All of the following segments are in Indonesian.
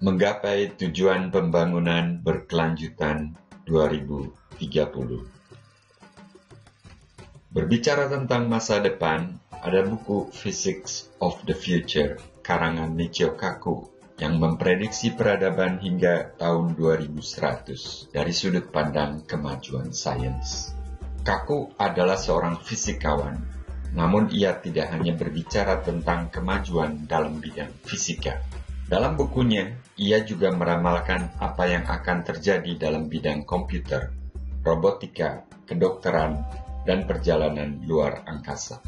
Menggapai tujuan pembangunan berkelanjutan 2030. Berbicara tentang masa depan, ada buku Physics of the Future karangan Michio Kaku yang memprediksi peradaban hingga tahun 2100 dari sudut pandang kemajuan sains. Kaku adalah seorang fisikawan, namun ia tidak hanya berbicara tentang kemajuan dalam bidang fisika. Dalam bukunya, ia juga meramalkan apa yang akan terjadi dalam bidang komputer, robotika, kedokteran, dan perjalanan luar angkasa.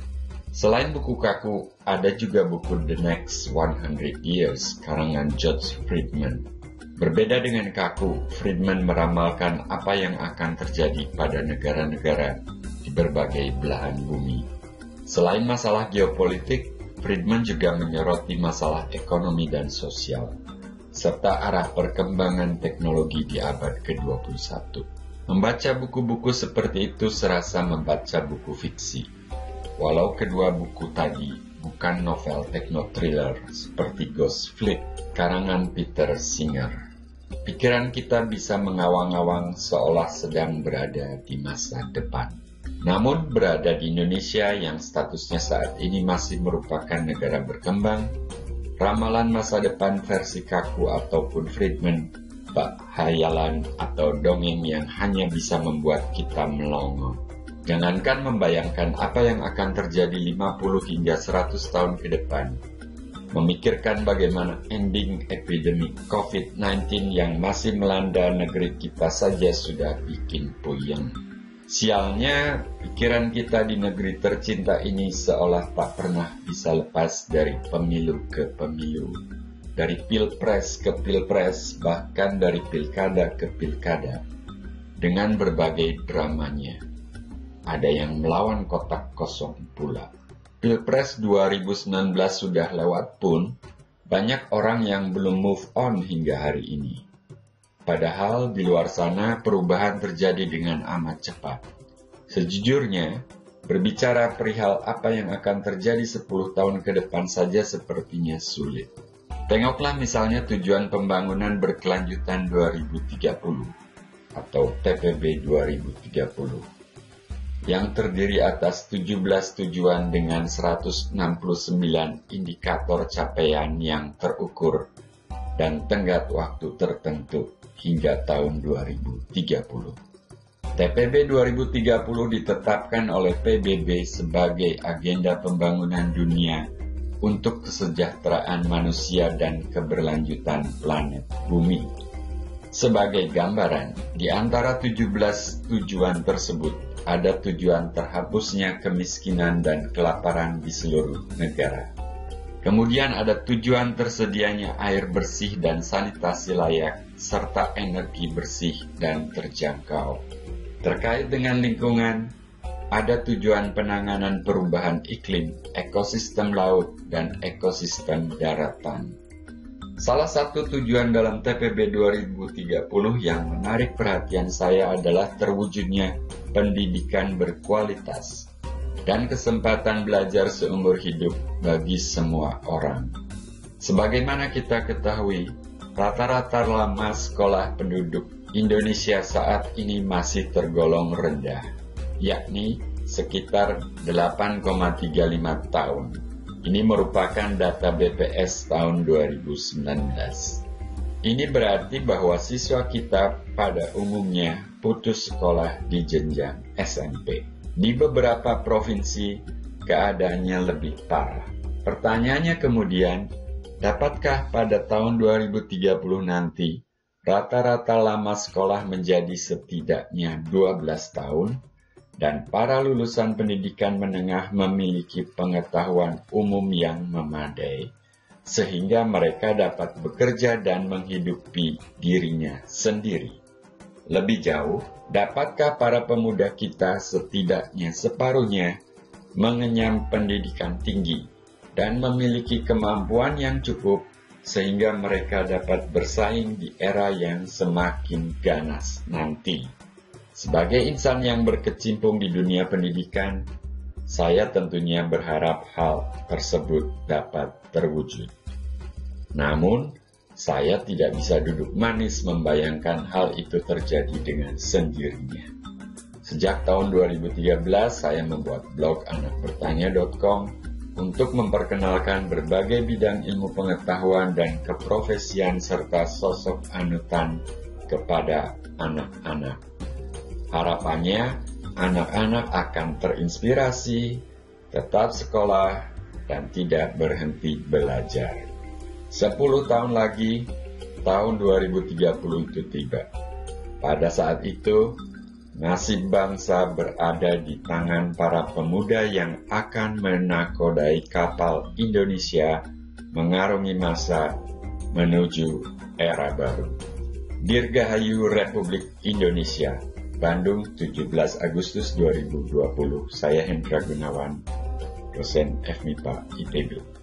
Selain buku Kaku, ada juga buku The Next 100 Years karangan George Friedman. Berbeda dengan Kaku, Friedman meramalkan apa yang akan terjadi pada negara-negara di berbagai belahan bumi. Selain masalah geopolitik, Friedman juga menyoroti masalah ekonomi dan sosial, serta arah perkembangan teknologi di abad ke-21. Membaca buku-buku seperti itu serasa membaca buku fiksi. Walau kedua buku tadi bukan novel techno-thriller seperti Ghost Fleet, karangan Peter Singer. Pikiran kita bisa mengawang-awang seolah sedang berada di masa depan. Namun berada di Indonesia yang statusnya saat ini masih merupakan negara berkembang, ramalan masa depan versi Kaku ataupun Friedman bak hayalan atau dongeng yang hanya bisa membuat kita melongo. Jangankan membayangkan apa yang akan terjadi 50 hingga 100 tahun ke depan, memikirkan bagaimana ending epidemi COVID-19 yang masih melanda negeri kita saja sudah bikin puyeng. Sialnya, pikiran kita di negeri tercinta ini seolah tak pernah bisa lepas dari pemilu ke pemilu, dari pilpres ke pilpres, bahkan dari pilkada ke pilkada, dengan berbagai dramanya. Ada yang melawan kotak kosong pula. Pilpres 2019 sudah lewat pun, banyak orang yang belum move on hingga hari ini. Padahal di luar sana perubahan terjadi dengan amat cepat. Sejujurnya, berbicara perihal apa yang akan terjadi 10 tahun ke depan saja sepertinya sulit. Tengoklah misalnya tujuan pembangunan berkelanjutan 2030 atau TPB 2030 yang terdiri atas 17 tujuan dengan 169 indikator capaian yang terukur dan tenggat waktu tertentu hingga tahun 2030. TPB 2030 ditetapkan oleh PBB sebagai agenda pembangunan dunia untuk kesejahteraan manusia dan keberlanjutan planet bumi. Sebagai gambaran, di antara 17 tujuan tersebut, ada tujuan terhapusnya kemiskinan dan kelaparan di seluruh negara. Kemudian ada tujuan tersedianya air bersih dan sanitasi layak, serta energi bersih dan terjangkau. Terkait dengan lingkungan, ada tujuan penanganan perubahan iklim, ekosistem laut, dan ekosistem daratan. Salah satu tujuan dalam TPB 2030 yang menarik perhatian saya adalah terwujudnya pendidikan berkualitas dan kesempatan belajar seumur hidup bagi semua orang. Sebagaimana kita ketahui, rata-rata lama sekolah penduduk Indonesia saat ini masih tergolong rendah, yakni sekitar 8,35 tahun. Ini merupakan data BPS tahun 2019. Ini berarti bahwa siswa kita pada umumnya putus sekolah di jenjang SMP. Di beberapa provinsi, keadaannya lebih parah. Pertanyaannya kemudian, dapatkah pada tahun 2030 nanti, rata-rata lama sekolah menjadi setidaknya 12 tahun, dan para lulusan pendidikan menengah memiliki pengetahuan umum yang memadai, sehingga mereka dapat bekerja dan menghidupi dirinya sendiri. Lebih jauh, dapatkah para pemuda kita setidaknya separuhnya mengenyam pendidikan tinggi dan memiliki kemampuan yang cukup sehingga mereka dapat bersaing di era yang semakin ganas nanti? Sebagai insan yang berkecimpung di dunia pendidikan, saya tentunya berharap hal tersebut dapat terwujud. Namun, Saya tidak bisa duduk manis membayangkan hal itu terjadi dengan sendirinya. Sejak tahun 2013, saya membuat blog anakbertanya.com untuk memperkenalkan berbagai bidang ilmu pengetahuan dan keprofesian serta sosok anutan kepada anak-anak. Harapannya, anak-anak akan terinspirasi, tetap sekolah, dan tidak berhenti belajar. 10 tahun lagi, tahun 2030 itu tiba. Pada saat itu, nasib bangsa berada di tangan para pemuda yang akan menakodai kapal Indonesia mengarungi masa menuju era baru. Dirgahayu Republik Indonesia, Bandung, 17 Agustus 2020. Saya Hendra Gunawan, dosen FMIPA ITB.